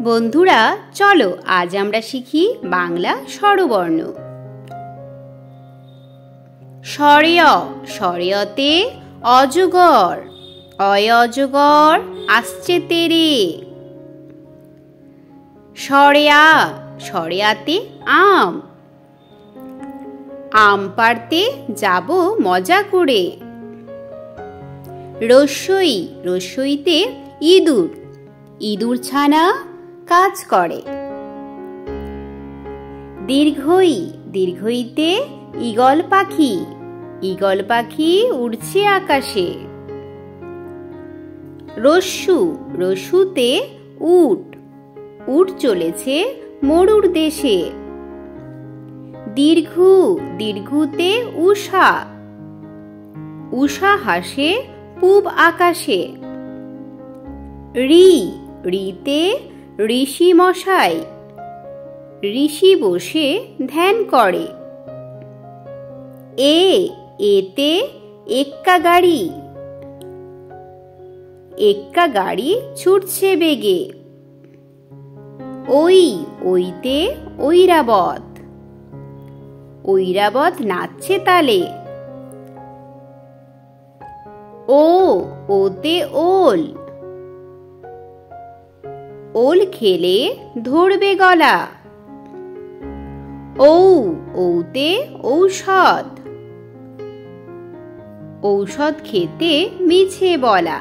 বন্ধুরা চলো আজ আমরা শিখি বাংলা স্বরবর্ণ। স্বরেয় স্বরেয়তে অজগর, অয় অজগর আসছে তেরে। স্বরেয়া স্বরেয়াতে আম, আম পাড়তে যাব মজা করে। রস্যই রস্যইতে ইঁদুর, ইঁদুর ছানা কাজ করে। দীর্ঘই দীর্ঘইতে ঈগল পাখি, ঈগল পাখি উড়ছে আকাশে। রস্যু রস্যুতে উট, উট চলেছে মরুর দেশে। দীর্ঘু দীর্ঘুতে উষা, উষা হাসে পূব আকাশে। ঋ ঋতে ঋষি মশাই, ঋষি বসে ধ্যান করে। এতে এক্কা গাড়ি, এক্কা গাড়ি ছুটছে বেগে। ওইতে ঐরাবত, ঐরাবত নাচছে তালে। ওতে ওল, ওল খেলে ধরবে গলা। ওতে ঔষধ, ঔষধ খেতে মিছে বলা।